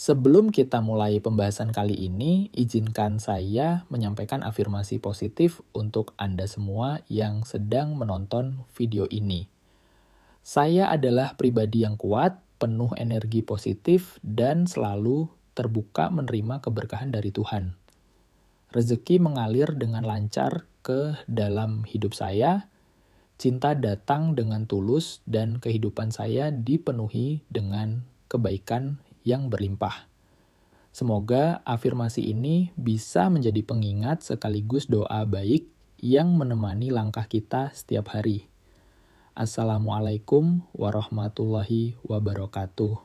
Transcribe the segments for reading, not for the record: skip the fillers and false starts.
Sebelum kita mulai pembahasan kali ini, izinkan saya menyampaikan afirmasi positif untuk Anda semua yang sedang menonton video ini. Saya adalah pribadi yang kuat, penuh energi positif, dan selalu terbuka menerima keberkahan dari Tuhan. Rezeki mengalir dengan lancar ke dalam hidup saya, cinta datang dengan tulus, dan kehidupan saya dipenuhi dengan kebaikan yang berlimpah. Semoga afirmasi ini bisa menjadi pengingat sekaligus doa baik yang menemani langkah kita setiap hari. Assalamualaikum warahmatullahi wabarakatuh.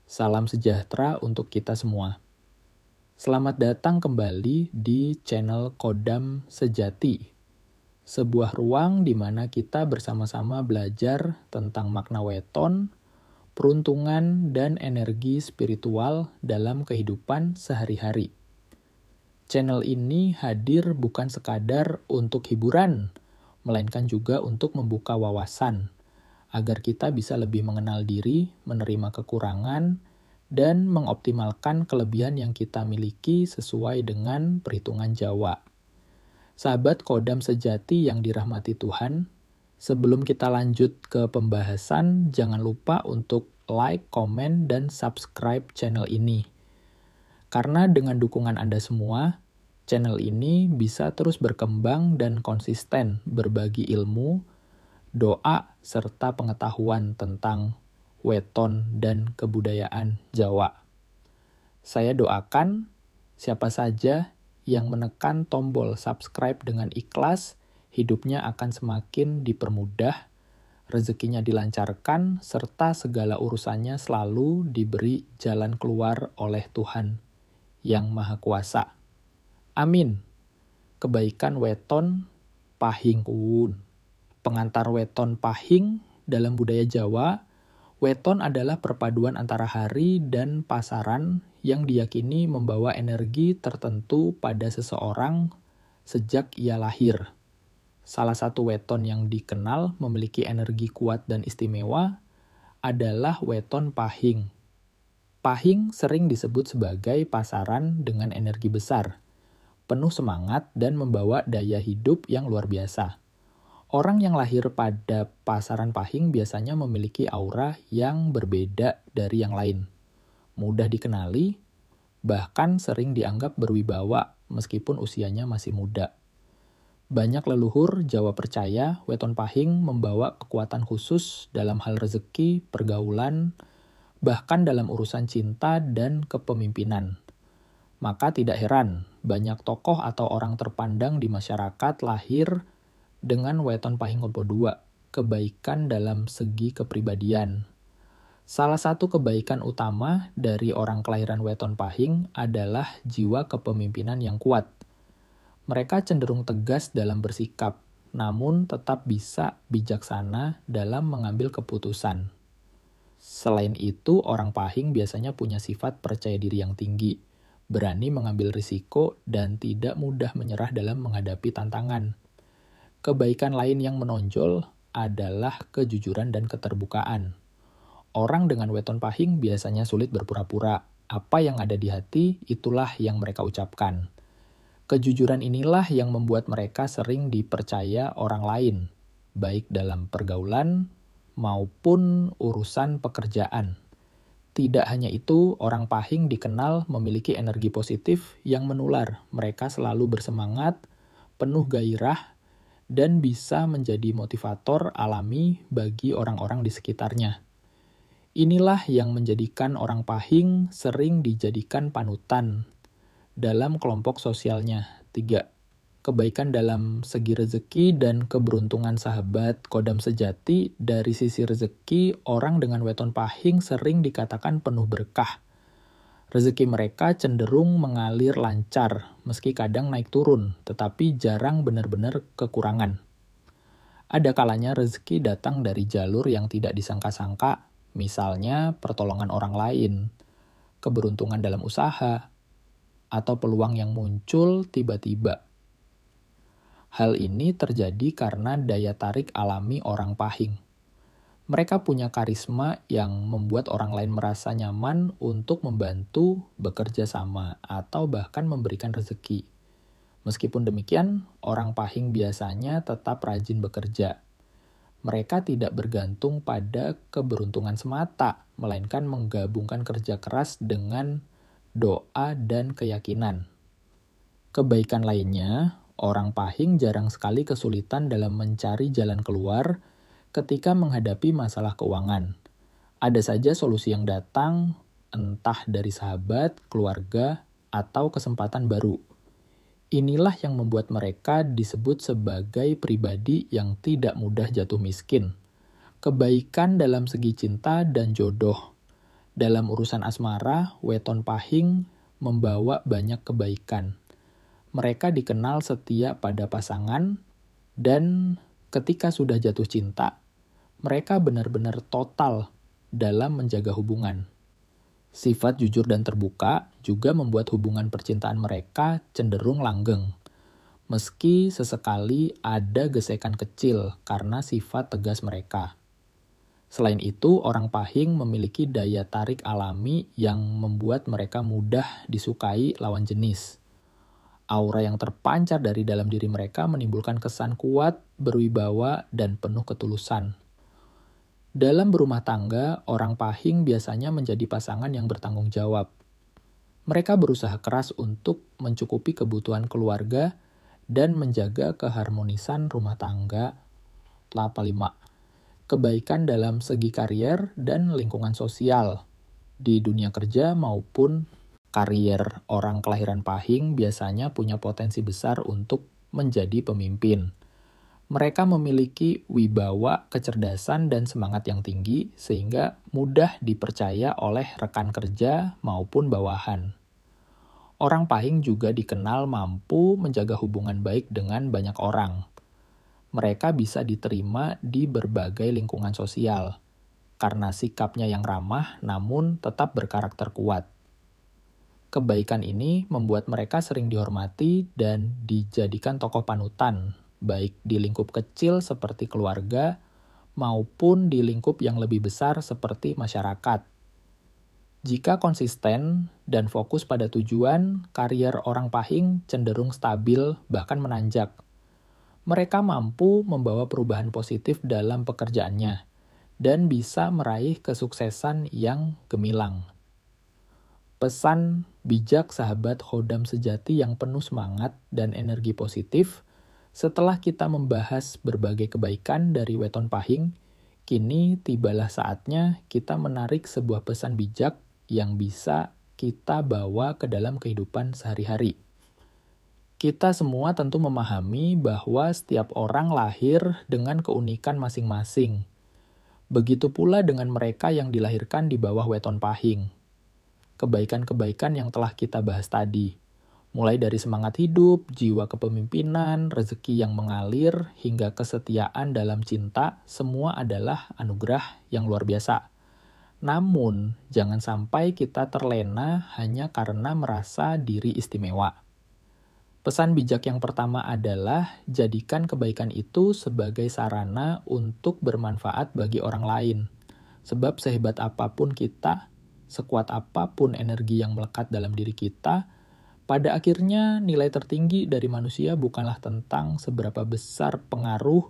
Salam sejahtera untuk kita semua. Selamat datang kembali di channel Kodam Sejati, sebuah ruang di mana kita bersama-sama belajar tentang makna weton, peruntungan, dan energi spiritual dalam kehidupan sehari-hari. Channel ini hadir bukan sekadar untuk hiburan, melainkan juga untuk membuka wawasan, agar kita bisa lebih mengenal diri, menerima kekurangan, dan mengoptimalkan kelebihan yang kita miliki sesuai dengan perhitungan Jawa. Sahabat Kodam Sejati yang dirahmati Tuhan, sebelum kita lanjut ke pembahasan, jangan lupa untuk like, komen, dan subscribe channel ini. Karena dengan dukungan Anda semua, channel ini bisa terus berkembang dan konsisten berbagi ilmu, doa, serta pengetahuan tentang weton dan kebudayaan Jawa. Saya doakan siapa saja yang menekan tombol subscribe dengan ikhlas, hidupnya akan semakin dipermudah, rezekinya dilancarkan, serta segala urusannya selalu diberi jalan keluar oleh Tuhan yang Maha Kuasa. Amin. Kebaikan weton pahing kuwun. Pengantar weton pahing dalam budaya Jawa, weton adalah perpaduan antara hari dan pasaran yang diyakini membawa energi tertentu pada seseorang sejak ia lahir. Salah satu weton yang dikenal memiliki energi kuat dan istimewa adalah weton pahing. Pahing sering disebut sebagai pasaran dengan energi besar, penuh semangat dan membawa daya hidup yang luar biasa. Orang yang lahir pada pasaran pahing biasanya memiliki aura yang berbeda dari yang lain. Mudah dikenali, bahkan sering dianggap berwibawa meskipun usianya masih muda. Banyak leluhur Jawa percaya weton pahing membawa kekuatan khusus dalam hal rezeki, pergaulan, bahkan dalam urusan cinta dan kepemimpinan. Maka tidak heran, banyak tokoh atau orang terpandang di masyarakat lahir dengan weton pahing kompo 2, kebaikan dalam segi kepribadian. Salah satu kebaikan utama dari orang kelahiran weton pahing adalah jiwa kepemimpinan yang kuat. Mereka cenderung tegas dalam bersikap, namun tetap bisa bijaksana dalam mengambil keputusan. Selain itu, orang pahing biasanya punya sifat percaya diri yang tinggi, berani mengambil risiko, dan tidak mudah menyerah dalam menghadapi tantangan. Kebaikan lain yang menonjol adalah kejujuran dan keterbukaan. Orang dengan weton pahing biasanya sulit berpura-pura. Apa yang ada di hati, itulah yang mereka ucapkan. Kejujuran inilah yang membuat mereka sering dipercaya orang lain, baik dalam pergaulan maupun urusan pekerjaan. Tidak hanya itu, orang pahing dikenal memiliki energi positif yang menular. Mereka selalu bersemangat, penuh gairah, dan bisa menjadi motivator alami bagi orang-orang di sekitarnya. Inilah yang menjadikan orang pahing sering dijadikan panutan dalam kelompok sosialnya. 3. Kebaikan dalam segi rezeki dan keberuntungan sahabat Kodam Sejati. Dari sisi rezeki, orang dengan weton pahing sering dikatakan penuh berkah. Rezeki mereka cenderung mengalir lancar, meski kadang naik turun, tetapi jarang benar-benar kekurangan. Ada kalanya rezeki datang dari jalur yang tidak disangka-sangka, misalnya pertolongan orang lain, keberuntungan dalam usaha, atau peluang yang muncul tiba-tiba. Hal ini terjadi karena daya tarik alami orang pahing. Mereka punya karisma yang membuat orang lain merasa nyaman untuk membantu, bekerja sama, atau bahkan memberikan rezeki. Meskipun demikian, orang Pahing biasanya tetap rajin bekerja. Mereka tidak bergantung pada keberuntungan semata, melainkan menggabungkan kerja keras dengan doa dan keyakinan. Kebaikan lainnya, orang Pahing jarang sekali kesulitan dalam mencari jalan keluar ketika menghadapi masalah keuangan. Ada saja solusi yang datang, entah dari sahabat, keluarga, atau kesempatan baru. Inilah yang membuat mereka disebut sebagai pribadi yang tidak mudah jatuh miskin. Kebaikan dalam segi cinta dan jodoh. Dalam urusan asmara, weton Pahing membawa banyak kebaikan. Mereka dikenal setia pada pasangan, dan ketika sudah jatuh cinta, mereka benar-benar total dalam menjaga hubungan. Sifat jujur dan terbuka juga membuat hubungan percintaan mereka cenderung langgeng. Meski sesekali ada gesekan kecil karena sifat tegas mereka. Selain itu, orang Pahing memiliki daya tarik alami yang membuat mereka mudah disukai lawan jenis. Aura yang terpancar dari dalam diri mereka menimbulkan kesan kuat, berwibawa, dan penuh ketulusan. Dalam berumah tangga, orang Pahing biasanya menjadi pasangan yang bertanggung jawab. Mereka berusaha keras untuk mencukupi kebutuhan keluarga dan menjaga keharmonisan rumah tangga. 5. Kebaikan dalam segi karier dan lingkungan sosial. Di dunia kerja maupun karier, orang kelahiran Pahing biasanya punya potensi besar untuk menjadi pemimpin. Mereka memiliki wibawa, kecerdasan, dan semangat yang tinggi sehingga mudah dipercaya oleh rekan kerja maupun bawahan. Orang Pahing juga dikenal mampu menjaga hubungan baik dengan banyak orang. Mereka bisa diterima di berbagai lingkungan sosial karena sikapnya yang ramah namun tetap berkarakter kuat. Kebaikan ini membuat mereka sering dihormati dan dijadikan tokoh panutan, baik di lingkup kecil seperti keluarga, maupun di lingkup yang lebih besar seperti masyarakat. Jika konsisten dan fokus pada tujuan, karier orang Pahing cenderung stabil bahkan menanjak. Mereka mampu membawa perubahan positif dalam pekerjaannya dan bisa meraih kesuksesan yang gemilang. Pesan bijak sahabat Khodam sejati yang penuh semangat dan energi positif. Setelah kita membahas berbagai kebaikan dari weton Pahing, kini tibalah saatnya kita menarik sebuah pesan bijak yang bisa kita bawa ke dalam kehidupan sehari-hari. Kita semua tentu memahami bahwa setiap orang lahir dengan keunikan masing-masing. Begitu pula dengan mereka yang dilahirkan di bawah weton Pahing. Kebaikan-kebaikan yang telah kita bahas tadi, mulai dari semangat hidup, jiwa kepemimpinan, rezeki yang mengalir, hingga kesetiaan dalam cinta, semua adalah anugerah yang luar biasa. Namun, jangan sampai kita terlena hanya karena merasa diri istimewa. Pesan bijak yang pertama adalah jadikan kebaikan itu sebagai sarana untuk bermanfaat bagi orang lain. Sebab sehebat apapun kita, sekuat apapun energi yang melekat dalam diri kita, pada akhirnya nilai tertinggi dari manusia bukanlah tentang seberapa besar pengaruh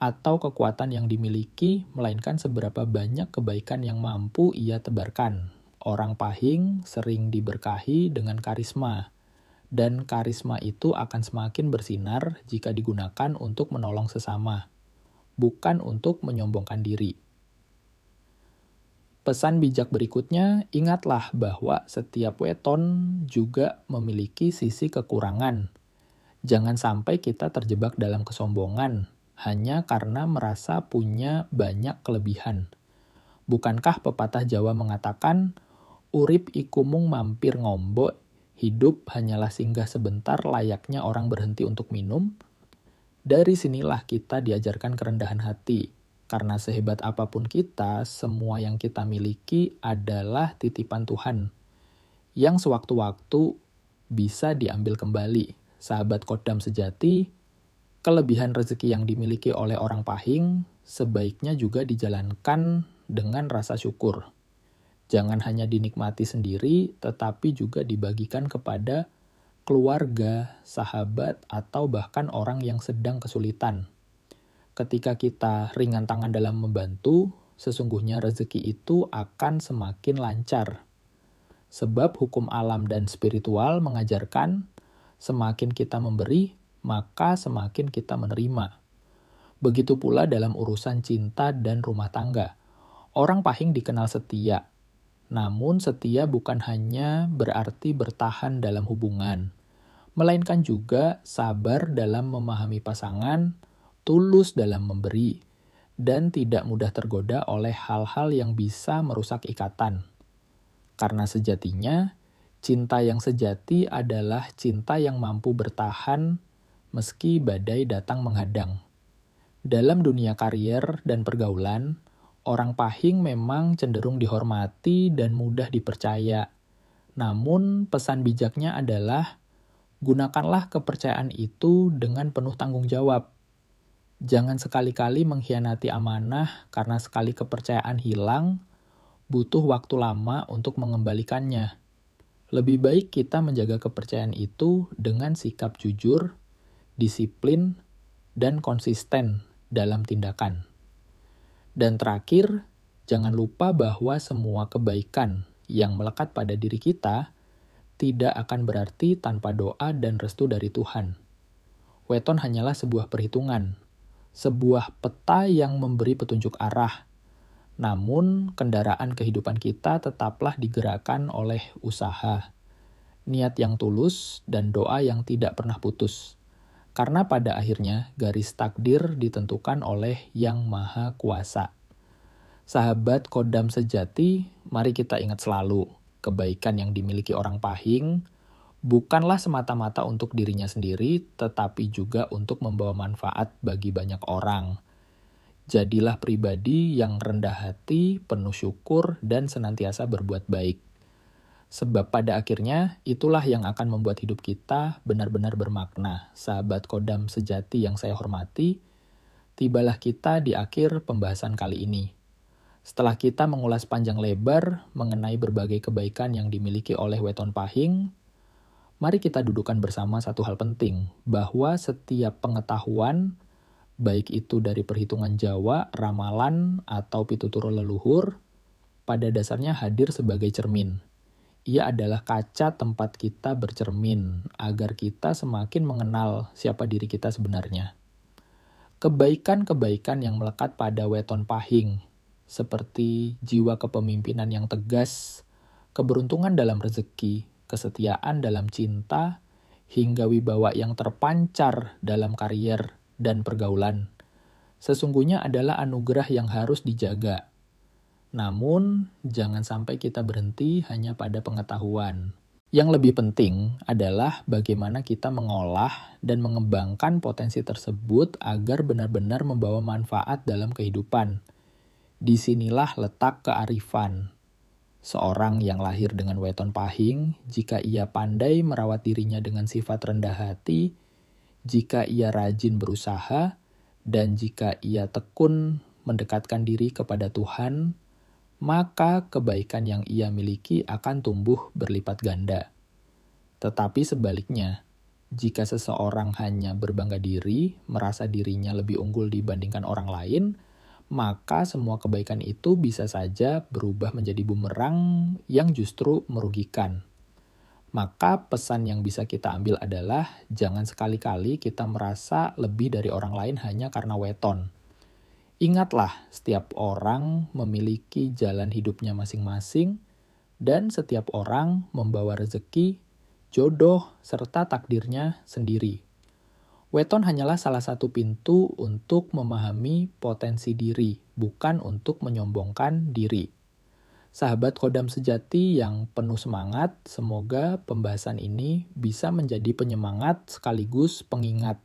atau kekuatan yang dimiliki, melainkan seberapa banyak kebaikan yang mampu ia tebarkan. Orang Pahing sering diberkahi dengan karisma, dan karisma itu akan semakin bersinar jika digunakan untuk menolong sesama, bukan untuk menyombongkan diri. Pesan bijak berikutnya, ingatlah bahwa setiap weton juga memiliki sisi kekurangan. Jangan sampai kita terjebak dalam kesombongan hanya karena merasa punya banyak kelebihan. Bukankah pepatah Jawa mengatakan, urip iku mung mampir ngombo, hidup hanyalah singgah sebentar layaknya orang berhenti untuk minum? Dari sinilah kita diajarkan kerendahan hati. Karena sehebat apapun kita, semua yang kita miliki adalah titipan Tuhan, yang sewaktu-waktu bisa diambil kembali. Sahabat Khodam sejati, kelebihan rezeki yang dimiliki oleh orang Pahing sebaiknya juga dijalankan dengan rasa syukur. Jangan hanya dinikmati sendiri, tetapi juga dibagikan kepada keluarga, sahabat, atau bahkan orang yang sedang kesulitan. Ketika kita ringan tangan dalam membantu, sesungguhnya rezeki itu akan semakin lancar. Sebab hukum alam dan spiritual mengajarkan, semakin kita memberi, maka semakin kita menerima. Begitu pula dalam urusan cinta dan rumah tangga. Orang Pahing dikenal setia. Namun setia bukan hanya berarti bertahan dalam hubungan, melainkan juga sabar dalam memahami pasangan, tulus dalam memberi, dan tidak mudah tergoda oleh hal-hal yang bisa merusak ikatan. Karena sejatinya, cinta yang sejati adalah cinta yang mampu bertahan meski badai datang menghadang. Dalam dunia karier dan pergaulan, orang Pahing memang cenderung dihormati dan mudah dipercaya. Namun pesan bijaknya adalah, gunakanlah kepercayaan itu dengan penuh tanggung jawab. Jangan sekali-kali mengkhianati amanah karena sekali kepercayaan hilang, butuh waktu lama untuk mengembalikannya. Lebih baik kita menjaga kepercayaan itu dengan sikap jujur, disiplin, dan konsisten dalam tindakan. Dan terakhir, jangan lupa bahwa semua kebaikan yang melekat pada diri kita tidak akan berarti tanpa doa dan restu dari Tuhan. Weton hanyalah sebuah perhitungan, sebuah peta yang memberi petunjuk arah. Namun, kendaraan kehidupan kita tetaplah digerakkan oleh usaha, niat yang tulus, dan doa yang tidak pernah putus. Karena pada akhirnya garis takdir ditentukan oleh Yang Maha Kuasa. Sahabat Kodam sejati, mari kita ingat selalu, kebaikan yang dimiliki orang Pahing bukanlah semata-mata untuk dirinya sendiri, tetapi juga untuk membawa manfaat bagi banyak orang. Jadilah pribadi yang rendah hati, penuh syukur, dan senantiasa berbuat baik. Sebab pada akhirnya, itulah yang akan membuat hidup kita benar-benar bermakna. Sahabat Kodam sejati yang saya hormati, tibalah kita di akhir pembahasan kali ini. Setelah kita mengulas panjang lebar mengenai berbagai kebaikan yang dimiliki oleh Weton Pahing, mari kita dudukkan bersama satu hal penting, bahwa setiap pengetahuan, baik itu dari perhitungan Jawa, ramalan, atau pitutur leluhur, pada dasarnya hadir sebagai cermin. Ia adalah kaca tempat kita bercermin, agar kita semakin mengenal siapa diri kita sebenarnya. Kebaikan-kebaikan yang melekat pada Weton Pahing, seperti jiwa kepemimpinan yang tegas, keberuntungan dalam rezeki, kesetiaan dalam cinta, hingga wibawa yang terpancar dalam karier dan pergaulan, sesungguhnya adalah anugerah yang harus dijaga. Namun, jangan sampai kita berhenti hanya pada pengetahuan. Yang lebih penting adalah bagaimana kita mengolah dan mengembangkan potensi tersebut agar benar-benar membawa manfaat dalam kehidupan. Disinilah letak kearifan. Seorang yang lahir dengan Weton Pahing, jika ia pandai merawat dirinya dengan sifat rendah hati, jika ia rajin berusaha, dan jika ia tekun mendekatkan diri kepada Tuhan, maka kebaikan yang ia miliki akan tumbuh berlipat ganda. Tetapi sebaliknya, jika seseorang hanya berbangga diri, merasa dirinya lebih unggul dibandingkan orang lain, maka semua kebaikan itu bisa saja berubah menjadi bumerang yang justru merugikan. Maka pesan yang bisa kita ambil adalah jangan sekali-kali kita merasa lebih dari orang lain hanya karena weton. Ingatlah, setiap orang memiliki jalan hidupnya masing-masing, dan setiap orang membawa rezeki, jodoh, serta takdirnya sendiri. Weton hanyalah salah satu pintu untuk memahami potensi diri, bukan untuk menyombongkan diri. Sahabat Kodam sejati yang penuh semangat, semoga pembahasan ini bisa menjadi penyemangat sekaligus pengingat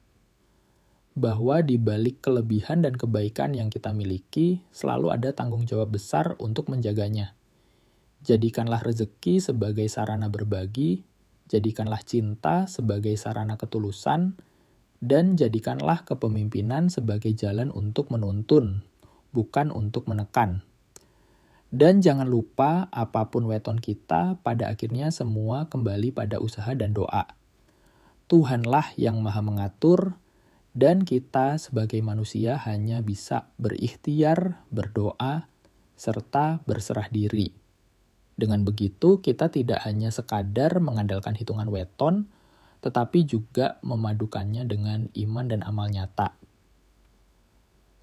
bahwa di balik kelebihan dan kebaikan yang kita miliki, selalu ada tanggung jawab besar untuk menjaganya. Jadikanlah rezeki sebagai sarana berbagi, jadikanlah cinta sebagai sarana ketulusan, dan jadikanlah kepemimpinan sebagai jalan untuk menuntun. bukan untuk menekan. Dan jangan lupa apapun weton kita, pada akhirnya semua kembali pada usaha dan doa. Tuhanlah yang maha mengatur, dan kita sebagai manusia hanya bisa berikhtiar, berdoa, serta berserah diri. Dengan begitu, kita tidak hanya sekadar mengandalkan hitungan weton, tetapi juga memadukannya dengan iman dan amal nyata.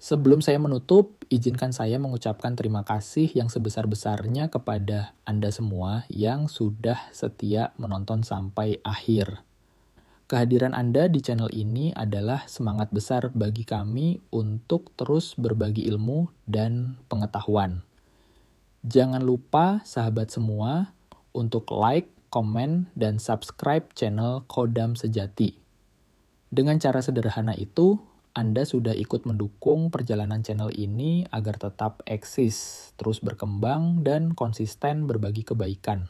Sebelum saya menutup, izinkan saya mengucapkan terima kasih yang sebesar-besarnya kepada Anda semua yang sudah setia menonton sampai akhir. Kehadiran Anda di channel ini adalah semangat besar bagi kami untuk terus berbagi ilmu dan pengetahuan. Jangan lupa sahabat semua untuk like, komen, dan subscribe channel Kodam Sejati. Dengan cara sederhana itu, Anda sudah ikut mendukung perjalanan channel ini agar tetap eksis, terus berkembang, dan konsisten berbagi kebaikan.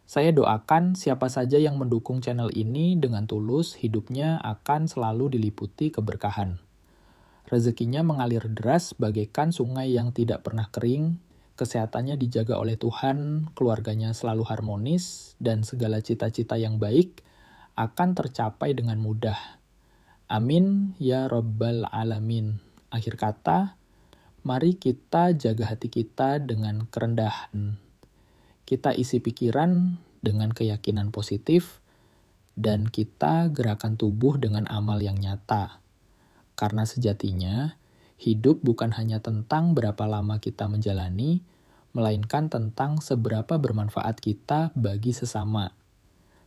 Saya doakan siapa saja yang mendukung channel ini dengan tulus, hidupnya akan selalu diliputi keberkahan. Rezekinya mengalir deras bagaikan sungai yang tidak pernah kering, kesehatannya dijaga oleh Tuhan, keluarganya selalu harmonis, dan segala cita-cita yang baik akan tercapai dengan mudah. Amin ya Rabbal Alamin. Akhir kata, mari kita jaga hati kita dengan kerendahan. Kita isi pikiran dengan keyakinan positif, dan kita gerakan tubuh dengan amal yang nyata. Karena sejatinya, hidup bukan hanya tentang berapa lama kita menjalani, melainkan tentang seberapa bermanfaat kita bagi sesama.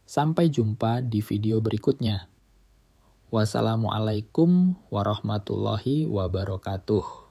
Sampai jumpa di video berikutnya. Wassalamualaikum warahmatullahi wabarakatuh.